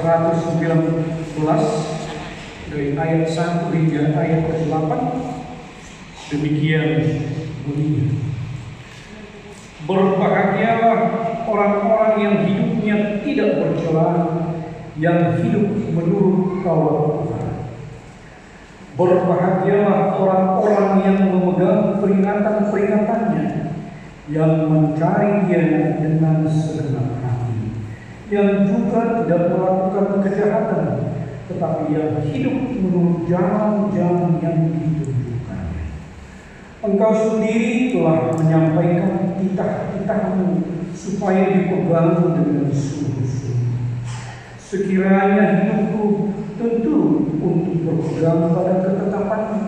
119 dari ayat 1 hingga ayat ke-8. Demikian bunyinya. Berbahagialah orang-orang yang hidupnya tidak bercela, yang hidup menurut Taurat Tuhan. Berbahagialah orang-orang yang memegang peringatan-peringatannya, yang mencari Dia dengan segenap hati, yang juga tidak melakukan kejahatan, tetapi yang hidup menurut jalan-jalan yang ditunjukkannya. Engkau sendiri telah menyampaikan titah-titahmu supaya dipegang dengan sungguh-sungguh. Sekiranya hidupku tentu untuk berpegang pada ketetapanmu,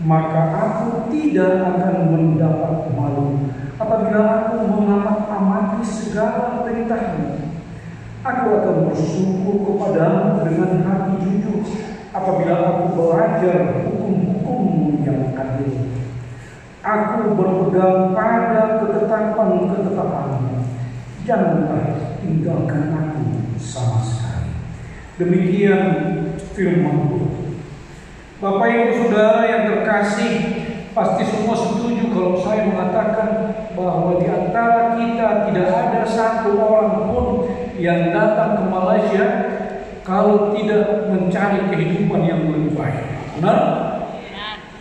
maka aku tidak akan mendapat malu apabila aku mengamat-amati segala perintahmu. Aku akan bersyukur kepadamu dengan hati jujur apabila aku belajar hukum-hukummu yang adil. Aku berpegang pada ketetapan-ketetapanmu. Janganlah tinggalkan aku sama sekali. Demikian firman Tuhan. Bapak Ibu Saudara yang terkasih, pasti semua setuju kalau saya mengatakan bahwa di antara kita tidak ada satu orang pun yang datang ke Malaysia kalau tidak mencari kehidupan yang lebih baik. Benar?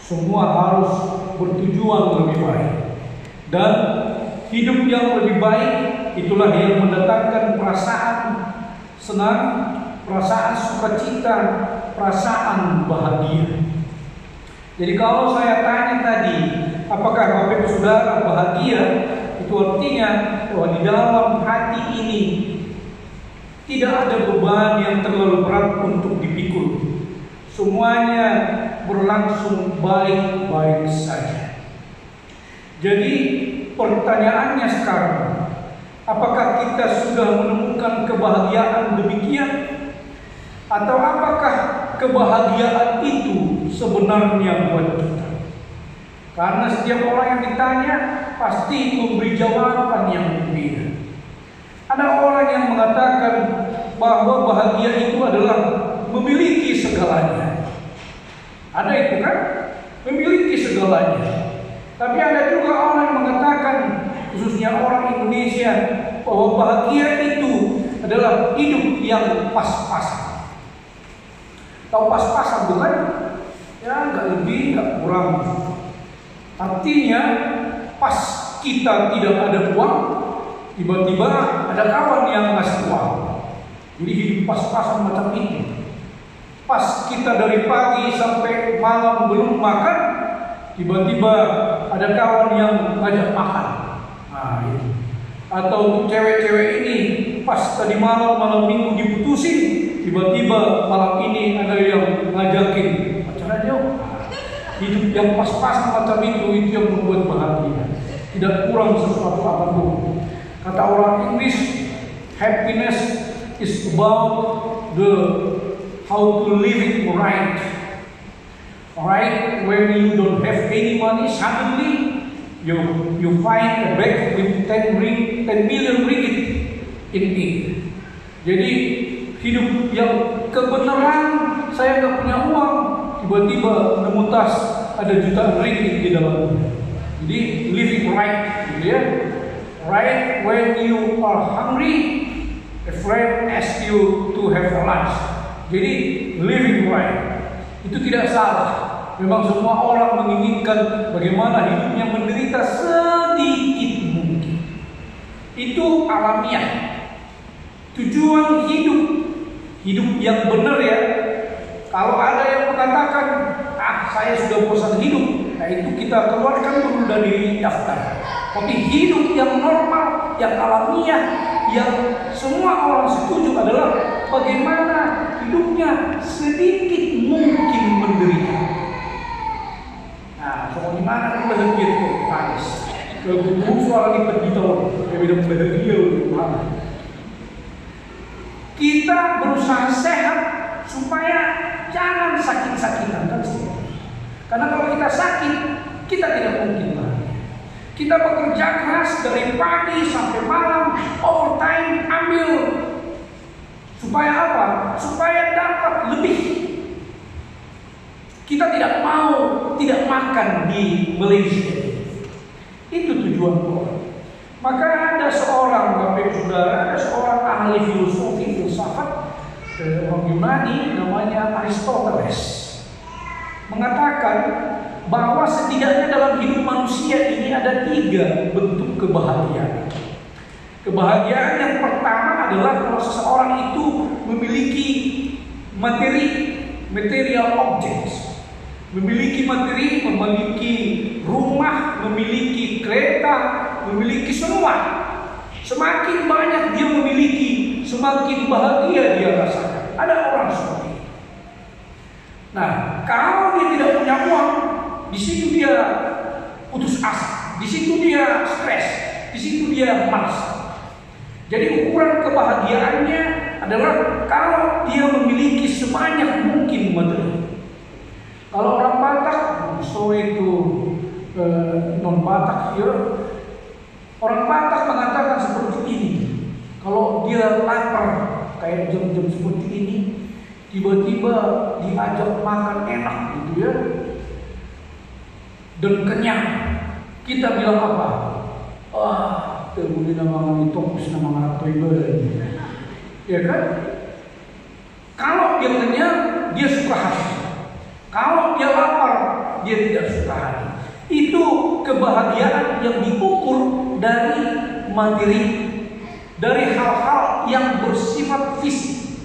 Semua harus bertujuan lebih baik. Dan hidup yang lebih baik itulah yang mendatangkan perasaan senang, perasaan sukacita, perasaan bahagia. Jadi kalau saya tanya tadi, apakah Bapak Ibu Saudara bahagia? Itu artinya bahwa di dalam hati ini tidak ada beban yang terlalu berat untuk dipikul. Semuanya berlangsung baik-baik saja. Jadi pertanyaannya sekarang, apakah kita sudah menemukan kebahagiaan demikian? Atau apakah kebahagiaan itu sebenarnya buat kita? Karena setiap orang yang ditanya pasti memberi jawaban yang berbeda. Ada orang yang mengatakan bahwa bahagia itu adalah memiliki segalanya. Ada itu kan? Memiliki segalanya. Tapi ada juga orang yang mengatakan, khususnya orang Indonesia, bahwa bahagia itu adalah hidup yang pas-pasan. Tahu pas-pasan bukan? Ya nggak lebih, nggak kurang. Artinya pas kita tidak ada uang, tiba-tiba ada kawan yang ngasih uang. Jadi hidup pas-pasan macam itu. Pas kita dari pagi sampai malam belum makan, tiba-tiba ada kawan yang ngajak makan. Nah itu. Atau cewek-cewek ini pas tadi malam minggu diputusin, tiba-tiba malam ini ada yang ngajakin pacaran yuk. Hidup yang pas-pasan macam itu yang membuat bahagia. Tidak kurang sesuatu apapun. Kata orang Inggris, happiness is about the how to live it right. Right, when you don't have any money, suddenly you find a bag with 10 million ringgit in it. Jadi hidup yang kebenaran, saya nggak punya uang, tiba-tiba nemu tas ada jutaan ringgit di dalamnya. Jadi living right, gitu ya. Right when you are hungry, a friend asks you to have a lunch. Jadi living right itu tidak salah. Memang semua orang menginginkan bagaimana hidupnya menderita sedikit mungkin. Itu alamiah. Tujuan hidup yang benar ya. Kalau ada yang mengatakan, saya sudah bosan hidup, nah itu kita keluarkan dulu dari daftar. Tapi hidup yang normal, yang alamiah, yang semua orang setuju adalah bagaimana hidupnya sedikit mungkin menderita. Nah, soal gimana kan bahagia itu Paris. Kalau soal ini pendito, ya beda bahagia gimana? Kita berusaha sehat supaya jangan sakit-sakitan kan semua. Karena kalau kita sakit, kita tidak mungkin bahagia. Kita bekerja keras dari pagi sampai malam, overtime, ambil Supaya apa? Supaya dapat lebih. Kita tidak mau tidak makan di Malaysia. Itu tujuan Quran. Maka ada seorang, Bapak Saudara, ada seorang ahli filosofi filsafat orang Yunani namanya Aristoteles, mengatakan bahwa setidaknya dalam hidup manusia ini ada 3 bentuk kebahagiaan. Kebahagiaan yang pertama adalah kalau seseorang itu memiliki material objects, memiliki materi, memiliki rumah, memiliki kereta, memiliki semua. Semakin banyak dia memiliki, semakin bahagia dia rasakan. Ada orang seperti itu. Nah, kalau dia tidak punya uang, di situ dia putus asa, di situ dia stres, di situ dia malas. Jadi ukuran kebahagiaannya adalah kalau dia memiliki sebanyak mungkin materi. Kalau orang Batak, itu non Batak ya, orang Batak mengatakan seperti ini. Kalau dia lapar kayak jam-jam seperti ini, tiba-tiba diajak makan enak gitu ya, dan kenyang, kita bilang apa? Wah, terbuli nama mitopus nama ibadah ini, ya kan? Kalau dia kenyang, dia suka hati. Kalau dia lapar, dia tidak suka hati. Itu kebahagiaan yang diukur dari materi, dari hal-hal yang bersifat fisik.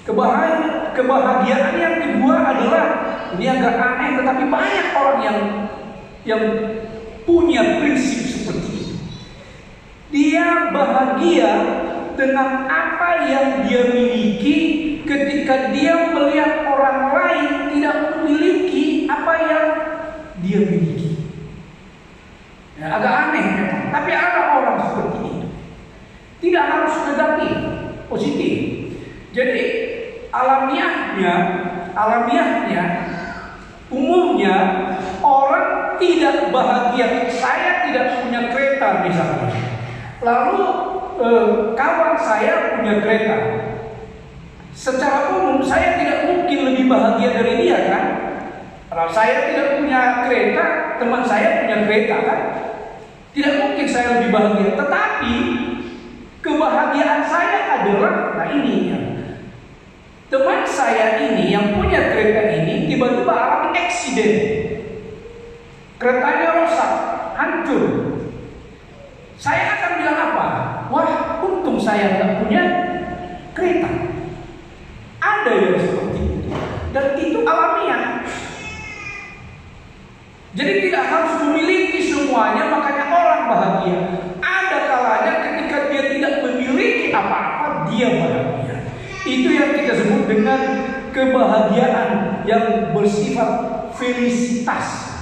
Kebahagiaan yang kedua adalah, ini agak aneh, tetapi banyak orang yang punya prinsip seperti itu. Dia bahagia dengan apa yang dia miliki ketika dia melihat orang lain tidak memiliki apa yang dia miliki. Ya, agak aneh memang, tapi ada orang seperti itu. Tidak harus negatif, positif. Jadi alamiahnya umumnya orang tidak bahagia. Saya tidak punya kereta misalnya, lalu kawan saya punya kereta. Secara umum saya tidak mungkin lebih bahagia dari dia kan? Kalau saya tidak punya kereta, teman saya punya kereta kan? Tidak mungkin saya lebih bahagia. Tetapi kebahagiaan saya adalah, nah ini ya, teman saya ini yang punya kereta ini tiba-tiba alami eksiden, keretanya rusak, hancur. Saya akan bilang apa? Wah, untung saya tidak punya kereta. Ada yang seperti itu, dan itu alamiah. Jadi tidak harus memiliki semuanya, makanya orang bahagia. Ada kalanya ketika dia tidak memiliki apa-apa, dia bahagia. Itu yang kita sebut dengan kebahagiaan yang bersifat felicitas.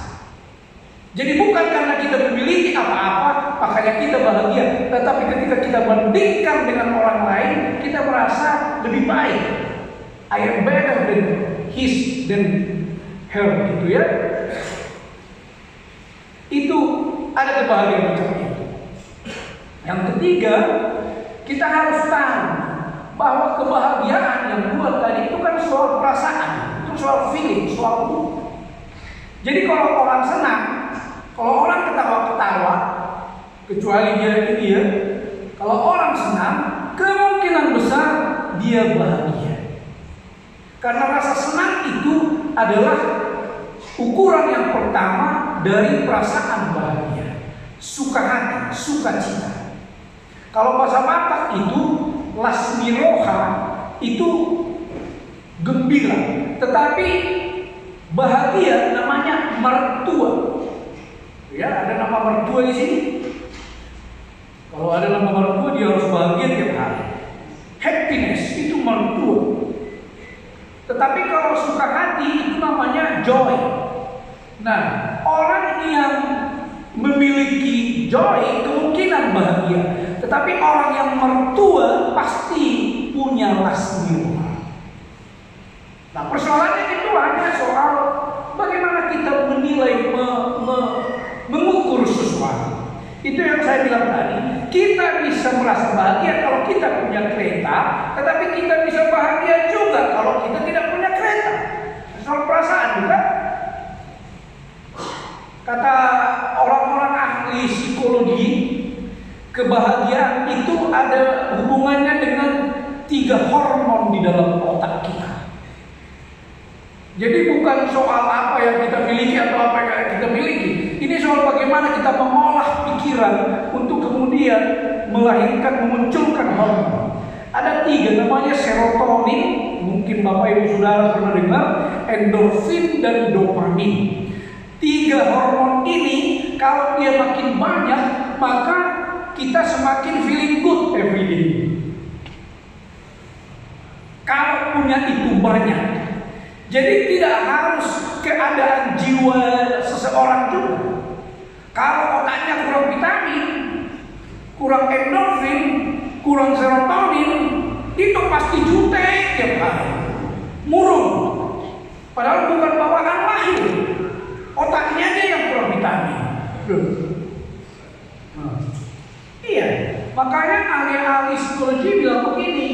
Jadi bukan karena kita memiliki apa-apa makanya kita bahagia, tetapi ketika kita bandingkan dengan orang lain, kita merasa lebih baik. I am better than his, than her, gitu ya. Itu ada kebahagiaan macam itu. Yang ketiga, kita harus tahu bahwa kebahagiaan yang dua tadi itu kan soal perasaan, itu soal feeling, soal mood. Jadi kalau orang senang, kalau orang ketawa-ketawa, kecuali dia ini ya, kalau orang senang, kemungkinan besar dia bahagia. Karena rasa senang itu adalah ukuran yang pertama dari perasaan bahagia, suka hati, sukacita. Kalau bahasa Batak itu lasmiroha, itu gembira. Tetapi bahagia namanya mertua. Ya, ada nama mertua di sini. Kalau ada nama mertua, dia harus bahagia tiap hari. Happiness itu mertua. Tetapi kalau suka hati itu namanya joy. Nah, orang yang memiliki joy kemungkinan bahagia. Tetapi orang yang mertua pasti punya lasmiroha. Nah, persoalannya itu hanya soal bagaimana kita menilai, mengukur sesuatu. Itu yang saya bilang tadi. Kita bisa merasa bahagia kalau kita punya kereta, tetapi kita bisa 3 hormon di dalam otak kita. Jadi bukan soal apa yang kita miliki atau apa yang kita miliki. Ini soal bagaimana kita mengolah pikiran untuk kemudian melahirkan, memunculkan hormon. Ada 3 namanya serotonin, mungkin Bapak Ibu Saudara pernah dengar, endorfin dan dopamin. 3 hormon ini kalau dia makin banyak, maka kita semakin feeling good every day. Kalau punya itu banyak. Jadi tidak harus keadaan jiwa seseorang juga. Kalau otaknya kurang vitamin, kurang endorfin, kurang serotonin, itu pasti jutek tiap hari, murung. Padahal bukan bawaan lahir, otaknya aja yang kurang vitamin. Iya, makanya ahli-ahli psikologi bilang begini,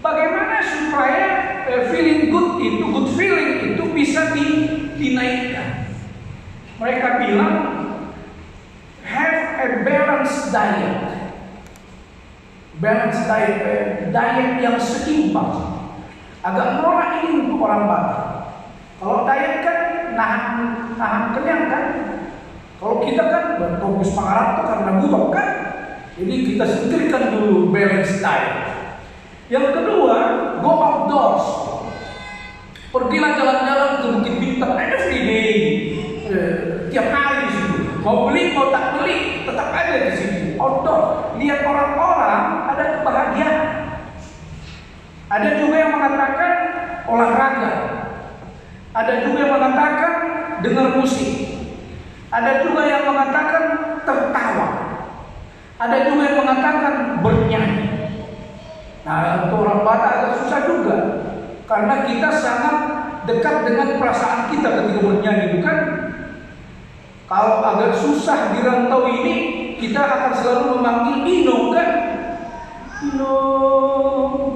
bagaimana supaya feeling good itu, good feeling itu bisa dinaikkan. Mereka bilang have a balanced diet. Balanced diet, diet yang seimbang. Agak norak ini untuk orang Batak. Kalau diet kan nahan kenyang kan. Kalau kita kan berfokus pengarap tuh karena butuh kan. Jadi kita singkirkan dulu balanced diet. Yang kedua, go outdoors. Pergilah jalan-jalan ke Bukit Bintang every day. Tiap hari di situ. Mau beli, mau tak beli, tetap ada di situ. Outdoor. Lihat orang-orang, ada kebahagiaan. Ada juga yang mengatakan olahraga. Ada juga yang mengatakan dengar musik. Ada juga yang mengatakan tertawa. Ada juga yang mengatakan bernyanyi. Nah, untuk orang Batak agak susah juga, karena kita sangat dekat dengan perasaan kita ketika bernyanyi, bukan? Kalau agak susah di rantau ini, kita akan selalu memanggil Ino, kan? Ino,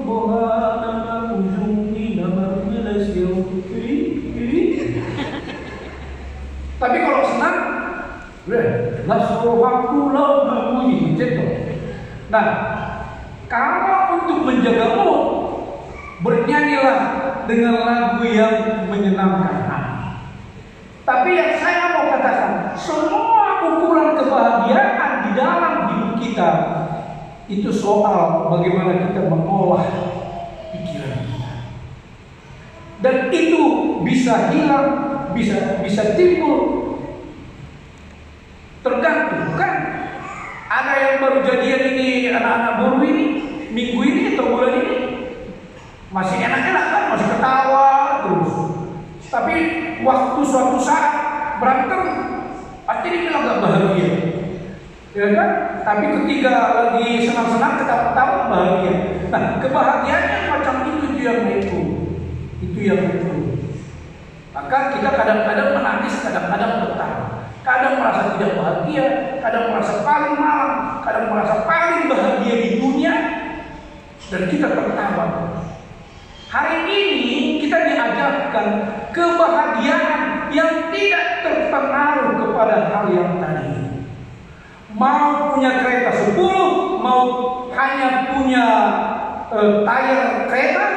bohana nama ujung nama Malaysia. Tapi kalau senang, aku lalu gitu. Nah, kalau untuk menjaga mood, bernyanyilah dengan lagu yang menyenangkan hati. Tapi yang saya mau katakan, semua ukuran kebahagiaan di dalam hidup kita itu soal bagaimana kita mengolah pikiran kita. Dan itu bisa hilang, bisa timbul, tergantung kan. Ada yang baru jadian ini, anak-anak baru ini, minggu ini atau bulan ini masih enak-enak kan, masih ketawa terus. Tapi waktu suatu saat berantem, pasti dibilang gak bahagia, ya kan? Tapi ketika lagi senang-senang, ketawa-ketawa, bahagia. Nah, kebahagiaan yang macam itu yang itu yang itu. Maka kita kadang-kadang menangis, kadang-kadang tertawa. Kadang merasa tidak bahagia, kadang merasa paling malam, kadang merasa paling bahagia di dunia, dan kita tertawa. Hari ini kita diajarkan kebahagiaan yang tidak terpengaruh kepada hal yang tadi. Mau punya kereta 10, mau hanya punya tayar kereta,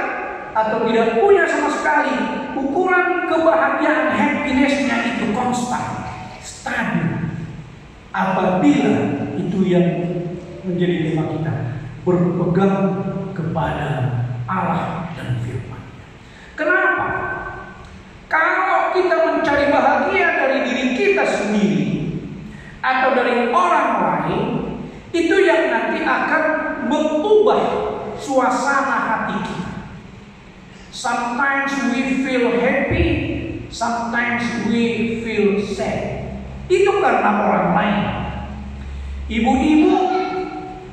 atau tidak punya sama sekali, ukuran kebahagiaan happiness-nya itu konstan, stabil. Apabila itu yang menjadi tema kita, berpegang kepada Allah dan firman. Kenapa? Kalau kita mencari bahagia dari diri kita sendiri atau dari orang lain, itu yang nanti akan mengubah suasana hati kita. Sometimes we feel happy, sometimes we feel sad. Itu karena orang lain. Ibu-ibu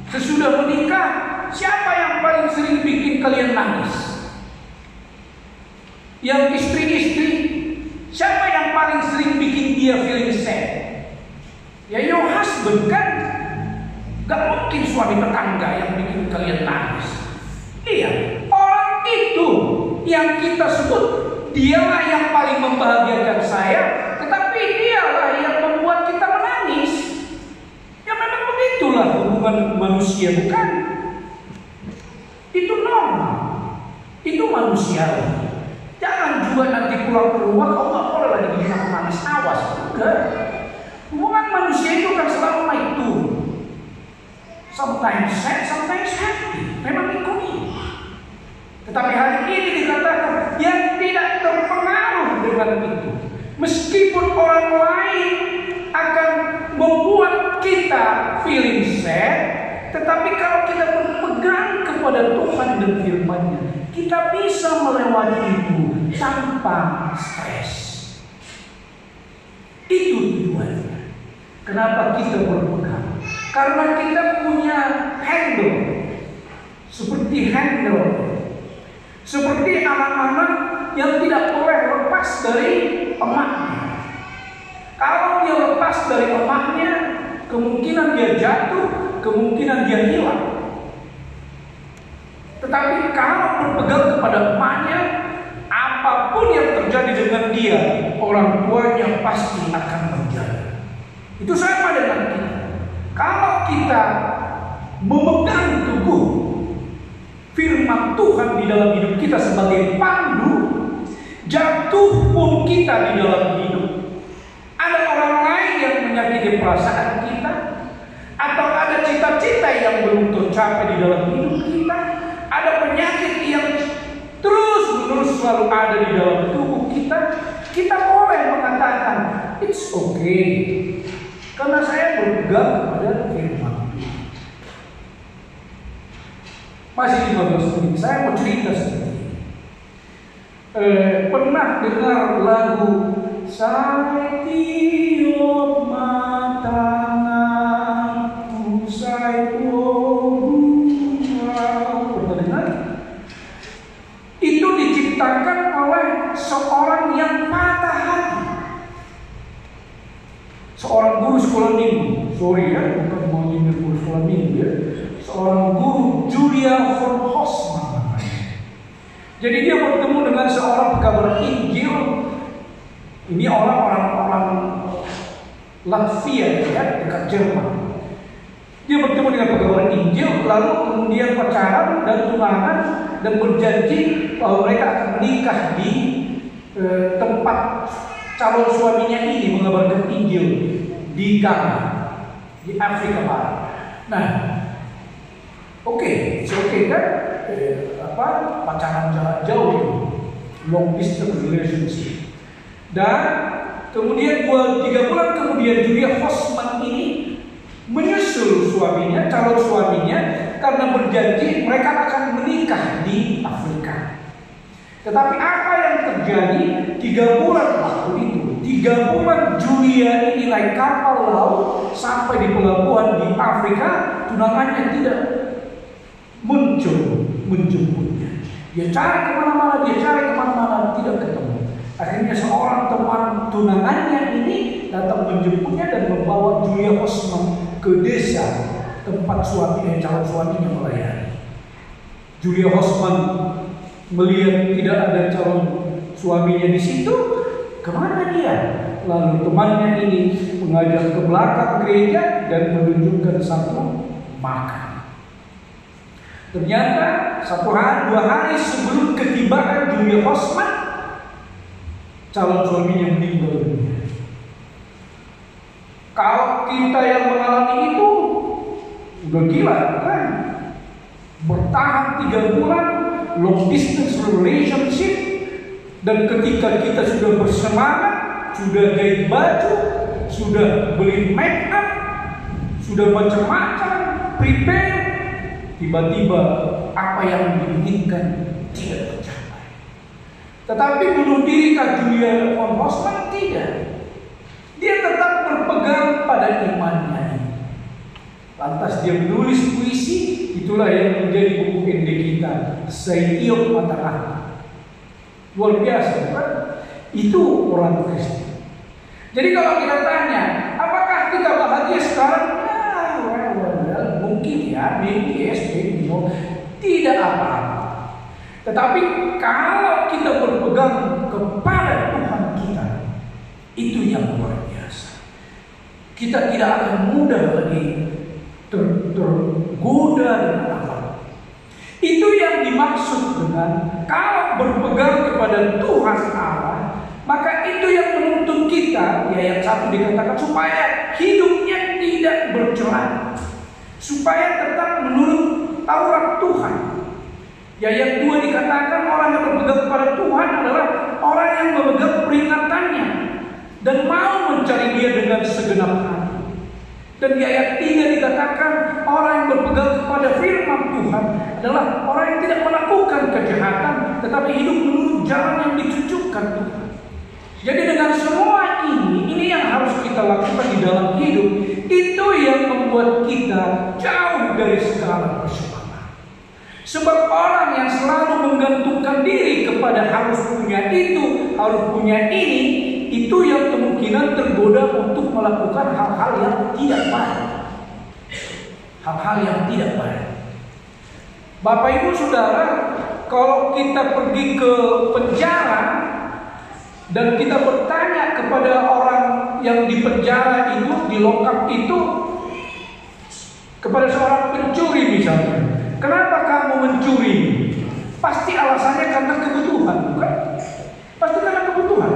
sesudah menikah, siapa yang paling sering bikin kalian nangis? Yang istri-istri, siapa yang paling sering bikin dia feeling sad? Ya your husband kan? Gak mungkin suami tetangga yang bikin kalian nangis. Iya, orang itu yang kita sebut, dialah yang paling membahagiakan saya, tetapi dialah yang membuat kita menangis. Ya memang begitulah hubungan manusia, bukan? Itu normal. manusiawi. Jangan juga nanti pulang ke rumah kau nggak boleh lagi bilang manis, awas. Enggak. Hubungan manusia itu kan selalu naik turun. Sometimes sad, sometimes happy. Memang ini. Tetapi hari ini dikatakan yang tidak terpengaruh dengan itu. Meskipun orang lain akan membuat kita feeling sad, tetapi kalau kita berpegang kepada Tuhan dan firman-Nya, kita bisa melewati itu tanpa stres. Itu tujuannya. Kenapa kita berpegang? Karena kita punya handle. Seperti anak-anak yang tidak boleh lepas dari emaknya. Kalau dia lepas dari emaknya, kemungkinan dia jatuh, kemungkinan dia hilang. Tetapi kalau berpegang kepada emaknya, apapun yang terjadi dengan dia, orang tuanya pasti akan menjaga. Itu sama dengan kita. Kalau kita memegang teguh firman Tuhan di dalam hidup kita sebagai pandu, jatuh pun kita di dalam hidup. Ada orang lain yang menyakiti perasaan kita, atau ada cita-cita yang belum tercapai di dalam hidup kita, ada penyakit yang terus-menerus selalu ada di dalam tubuh kita, kita boleh mengatakan it's okay, karena saya berpegang kepada firman. Masih 15 menit, saya mau cerita seperti ini. Pernah dengar lagu Saya tiup matanganku, saya pernah dengar? Itu diciptakan oleh seorang yang patah hati. Seorang guru sekolah minggu, sorry ya, bukan mau nyindir guru sekolah minggu ya. Seorang guru, Julia von Hosman namanya. Jadi dia bertemu dengan seorang pekabar Injil. Ini orang Latvia ya, dekat Jerman. Dia bertemu dengan pekabar Injil, lalu kemudian pacaran dan tunangan dan berjanji bahwa mereka akan menikah di tempat calon suaminya ini mengabarkan Injil di Ghana, di Afrika Barat. Nah, oke kan? Pacaran jarak jauh, long distance relationship. Dan kemudian 3 bulan kemudian Julia Hosman ini menyusul suaminya, calon suaminya, karena berjanji mereka akan menikah di Afrika. Tetapi apa yang terjadi 3 bulan waktu itu? 3 bulan Julia ini naik kapal laut sampai di pelabuhan di Afrika, tunangannya tidak menjemputnya. Dia cari kemana-mana, tidak ketemu. Akhirnya seorang teman tunangannya ini datang menjemputnya dan membawa Julia Hosman ke desa tempat calon suaminya melayani. Julia Hosman melihat tidak ada calon suaminya di situ, kemana dia? Lalu temannya ini mengajak ke belakang gereja dan menunjukkan satu makam. Ternyata 1 hari 2 hari sebelum ketibaan Julia Hosman, calon suaminya meninggal dunia. Kalau kita yang mengalami itu udah gila kan? Bertahan 3 bulan long distance relationship, dan ketika kita sudah bersemangat, sudah gaya baju, sudah beli make up, sudah macam-macam prepare, tiba-tiba apa yang diinginkan tidak tercapai. Tetapi bunuh diri Julia von Hosman tidak. Dia tetap berpegang pada imannya. Lantas dia menulis puisi, itulah yang menjadi buku ende kita, Saya tiup matanganku. Luar biasa kan? Itu orang Kristen. Jadi kalau kita tanya, apakah kita bahagia sekarang? Mungkin ya, maybe yes, maybe no. Tidak apa-apa. Tetapi kalau kita berpegang kepada Tuhan kita, itu yang luar biasa. Kita tidak akan mudah lagi tergoda dengan apa. Itu yang dimaksud dengan kalau berpegang kepada Tuhan Allah, maka itu yang menuntut kita, ya ayat 1 dikatakan, supaya hidupnya tidak bercela, supaya tetap menurut Taurat Tuhan. Ya ayat 2 dikatakan orang yang berpegang kepada Tuhan adalah orang yang memegang peringatannya dan mau mencari Dia dengan segenap hati. Dan di ayat 3 dikatakan orang yang berpegang kepada firman Tuhan adalah orang yang tidak melakukan kejahatan, tetapi hidup menurut jalan yang ditunjukkan Tuhan. Jadi dengan semua ini yang harus kita lakukan di dalam hidup. Itu yang membuat kita jauh dari segala persoalan. Sebab orang yang selalu menggantungkan diri kepada harus punya itu, harus punya ini, itu yang kemungkinan tergoda untuk melakukan hal-hal yang tidak baik. Hal-hal yang tidak baik. Bapak Ibu Saudara, kalau kita pergi ke penjara dan kita bertanya kepada orang yang di penjara itu, di lokap itu, kepada seorang pencuri misalnya, kenapa kamu mencuri? Pasti alasannya karena kebutuhan, bukan? Pasti karena kebutuhan.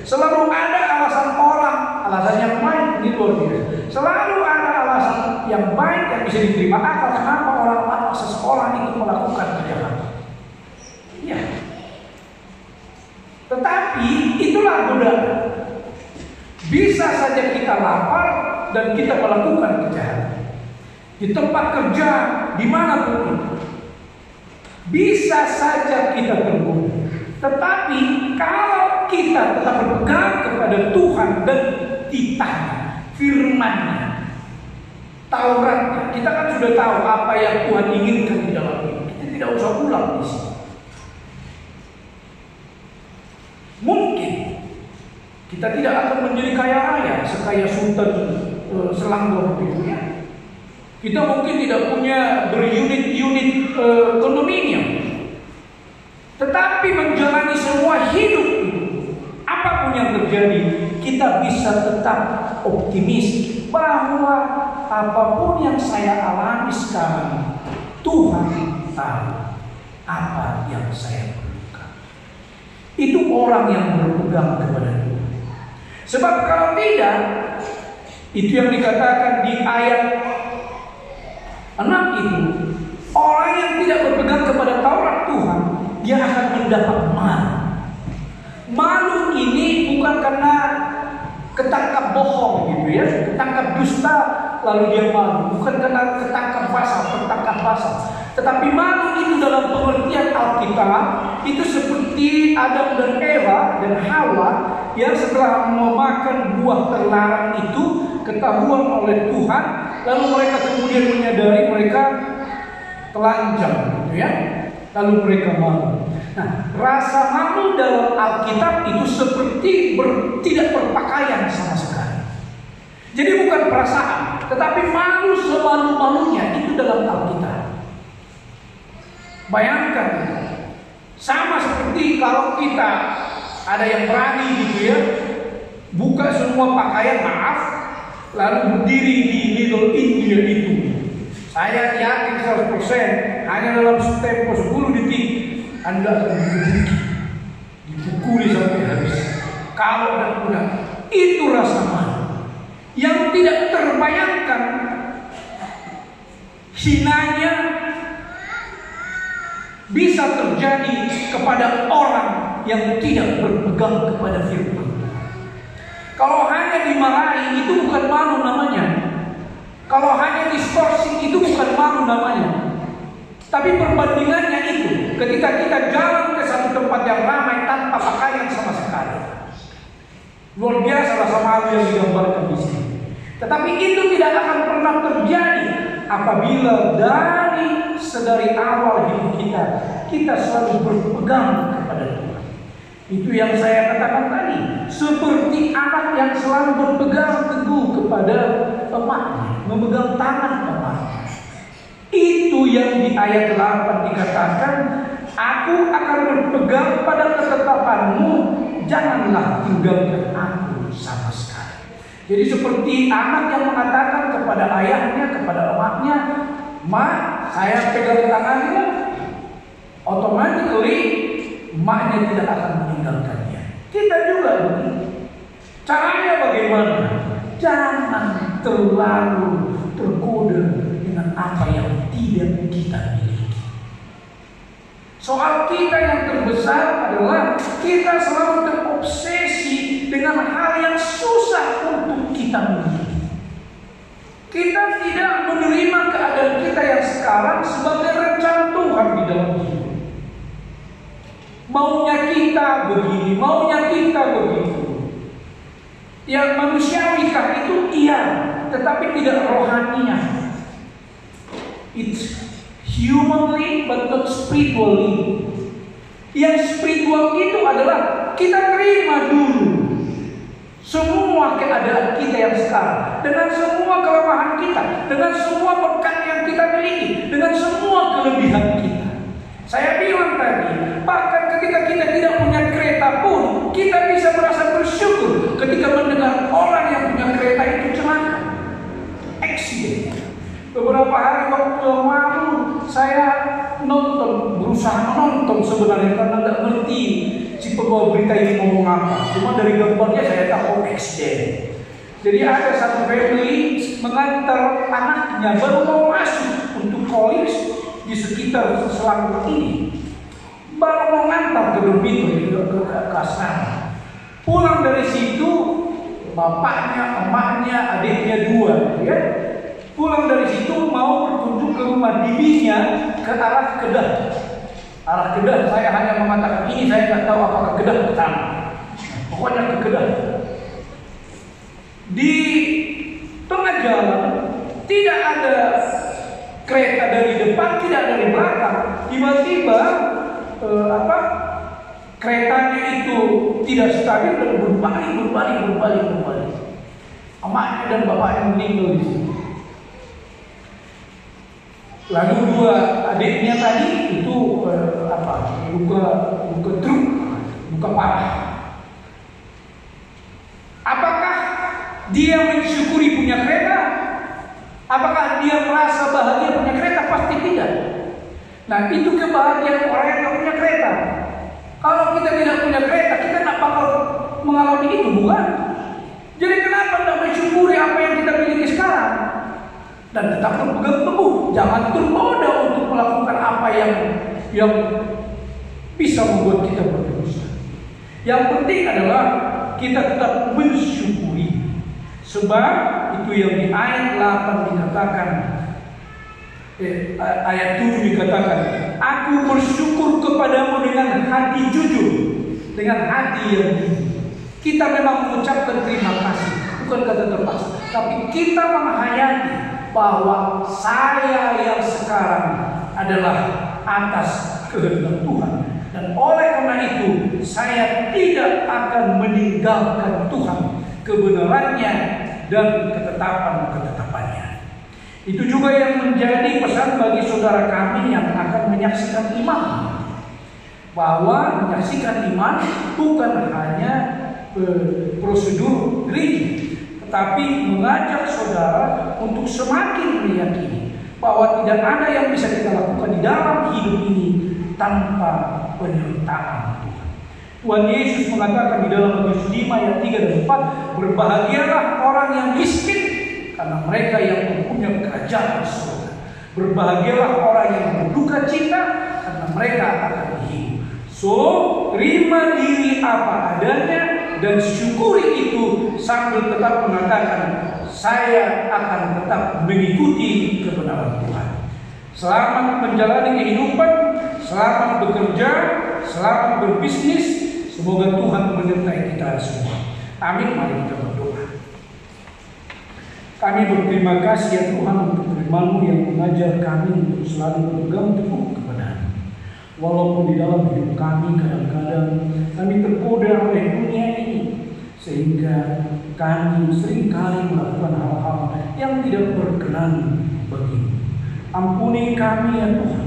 Selalu ada alasan orang, alasan yang baik, ini luar biasa. Selalu ada alasan yang baik yang bisa diterima akal. Kenapa orang seseorang itu melakukan kejahatan? Iya. Tetapi itulah godaan. Bisa saja kita lapar dan kita melakukan kejahatan. Di tempat kerja, dimanapun, bisa saja kita tergoda. Tetapi kalau kita tetap berpegang kepada Tuhan dan titahnya, firman-Nya, Tauratnya, kita kan sudah tahu apa yang Tuhan inginkan di dalam hidup. Kita tidak usah ulang di sini. Mungkin kita tidak akan menjadi kaya raya sekaya Sultan Selangor begitu ya. Kita mungkin tidak punya berunit-unit kondominium. Tetapi menjalani semua hidup itu, apapun yang terjadi, kita bisa tetap optimis bahwa apapun yang saya alami sekarang, Tuhan tahu apa yang saya perlukan. Itu orang yang berpegang kepada Tuhan. Sebab kalau tidak, itu yang dikatakan di ayat 6 itu, orang yang tidak berpegang kepada Taurat Tuhan, dia akan mendapat malu. Malu ini bukan karena ketangkap bohong gitu ya, ketangkap dusta lalu dia malu, bukan karena ketangkap pasal, tetapi malu itu dalam pengertian Alkitab itu seperti Adam dan Eva dan Hawa yang setelah memakan buah terlarang itu ketahuan oleh Tuhan, lalu mereka kemudian menyadari mereka telanjang gitu ya. Lalu mereka malu. Nah, rasa malu dalam Alkitab itu seperti tidak berpakaian sama sekali. Jadi bukan perasaan, tetapi malu semalu-malunya itu dalam Alkitab. Bayangkan, sama seperti kalau kita ada yang berani gitu ya, buka semua pakaian, maaf, lalu berdiri di Little India itu. Saya yakin 100% hanya dalam tempo 10 detik Anda akan dipukuli sampai habis. Kalau dan udah, itu rasa malu yang tidak terbayangkan hinanya bisa terjadi kepada orang yang tidak berpegang kepada firman. Kalau hanya dimarahi itu bukan malu namanya. Kalau hanya distorsi itu bukan malu namanya. Tapi perbandingannya itu ketika kita jalan ke satu tempat yang ramai tanpa pakaian sama sekali. Luar biasa rasa malu yang digambarkan di sini. Tetapi itu tidak akan pernah terjadi apabila sedari awal hidup kita selalu berpegang kepada Tuhan. Itu yang saya katakan tadi, seperti anak yang selalu berpegang teguh kepada emaknya, memegang tangan emaknya. Itu yang di ayat 8 dikatakan, aku akan berpegang pada ketetapanmu, janganlah tinggalkan aku sama sekali. Jadi seperti anak yang mengatakan kepada ayahnya, kepada emaknya, "Ma, saya pegang tanganmu," automatically emaknya tidak akan meninggalkannya. Kita juga begitu. Caranya bagaimana? Jangan terlalu tergoda dengan apa yang tidak kita miliki. Soal kita yang terbesar adalah kita selalu terobsesi dengan hal yang susah untuk kita miliki. Kita tidak menerima keadaan kita yang sekarang sebagai rencana Tuhan di dalam hidup. Maunya kita begini, maunya kita begitu. Yang manusiawikah itu iya, tetapi tidak rohaniah. It's humanly but not spiritually. Yang spiritual itu adalah kita terima dulu semua keadaan kita yang sekarang, dengan semua kelemahan kita, dengan semua berkat yang kita miliki, dengan semua kelebihan kita. Saya bilang tadi, bahkan ketika kita tidak punya kereta pun, kita bisa merasa bersyukur ketika mendengar orang yang punya kereta itu celaka, accident. Beberapa hari waktu lalu saya berusaha menonton sebenarnya karena nggak ngerti si pembawa berita ini ngomong apa. Cuma dari gambarnya saya tahu accident. Jadi ada satu family mengantar anaknya baru mau masuk untuk college di sekitar Selangor ini, baru mau ngantar ke dormitory ke asrama. Pulang dari situ, bapaknya, emaknya, adiknya dua, ya. Pulang dari situ mau berkunjung ke rumah bibinya ke arah Kedah. Arah Kedah, saya hanya mengatakan ini, saya nggak tahu apakah Kedah ke sana. Pokoknya ke Kedah. Di tengah jalan tidak ada kereta dari depan, tidak dari belakang. Tiba-tiba keretanya itu tidak stabil dan berbalik. Emaknya dan bapaknya meninggal di sini. Lalu dua adiknya tadi itu luka truk, luka parah. Apakah dia mensyukuri punya kereta? Apakah dia merasa bahagia punya kereta? Pasti tidak. Nah, itu kebahagiaan orang yang tidak punya kereta. Kalau kita tidak punya kereta, kita tidak bakal mengalami itu, bukan? Jadi kenapa tidak mensyukuri apa yang kita miliki sekarang? Dan tetap berpegang teguh, jangan tergoda untuk melakukan apa yang bisa membuat kita berdosa. Yang penting adalah kita tetap mensyukuri. Sebab itu yang di ayat 8 dikatakan, ayat 7 dikatakan, aku bersyukur kepadamu dengan hati jujur, dengan hati yang jujur. Kita memang mengucapkan terima kasih, bukan kata terpaksa, tapi kita menghayati bahwa saya yang sekarang adalah atas kehendak Tuhan, dan oleh karena itu saya tidak akan meninggalkan Tuhan, kebenarannya dan ketetapannya. Itu juga yang menjadi pesan bagi saudara kami yang akan menyaksikan iman, bahwa menyaksikan iman bukan hanya prosedur gereja, tetapi mengajak saudara untuk semakin meyakini bahwa tidak ada yang bisa kita lakukan di dalam hidup ini tanpa penyertaan Tuhan. Tuhan Yesus mengatakan di dalam Matius 5 ayat 3 dan 4, berbahagialah orang yang miskin karena mereka yang mempunyai kerajaan surga. Berbahagialah orang yang berduka cita karena mereka akan hidup. So, terima diri apa adanya dan syukuri itu sambil tetap mengatakan, saya akan tetap mengikuti kebenaran Tuhan. Selamat menjalani kehidupan, selamat bekerja, selamat berbisnis. Semoga Tuhan menyertai kita semua. Amin. Mari kita berdoa. Kami berterima kasih ya Tuhan untuk firman-Mu yang mengajar kami untuk selalu berpegang teguh kepada-Mu. Walaupun di dalam hidup kami kadang-kadang kami tergoda oleh dunia ini, sehingga kami seringkali melakukan hal-hal yang tidak berkenan bagi-Mu. Ampuni kami ya Tuhan,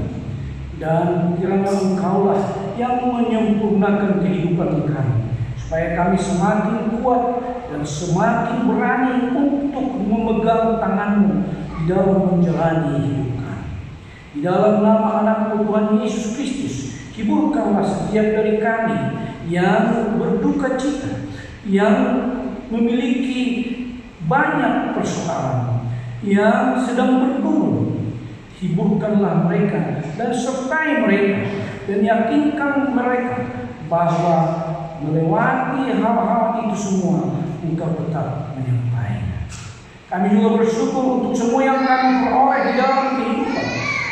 dan kiranya Engkaulah yang menyempurnakan kehidupan kami, supaya kami semakin kuat dan semakin berani untuk memegang tangan-Mu di dalam menjalani hidup kami. Di dalam nama anak-Mu Tuhan Yesus Kristus, Hiburkanlah setiap dari kami yang berduka cita, yang memiliki banyak persoalan, yang sedang bergumul. Hiburkanlah mereka dan sertai mereka, dan yakinkan mereka bahwa melewati hal-hal itu semua Engkau tetap menyertainya. Kami juga bersyukur untuk semua yang kami peroleh di dalam kehidupan.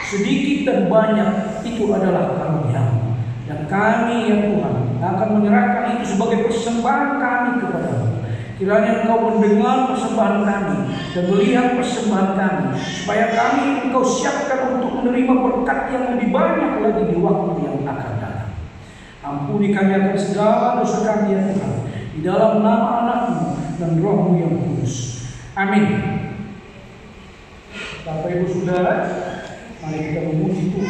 Sedikit dan banyak itu adalah karunia-Mu, dan kami ya Tuhan akan menyerahkan itu sebagai persembahan kami kepadamu. Kiranya Engkau mendengar persembahan kami dan melihat persembahan kami, supaya kami Engkau siapkan untuk menerima berkat yang lebih banyak lagi di waktu yang akan datang. Ampuni kami akan segala dosa kami ya Tuhan, di dalam nama Anak-Mu dan Roh-Mu yang kudus. Amin. Bapak Ibu Saudara, mari kita memuji Tuhan.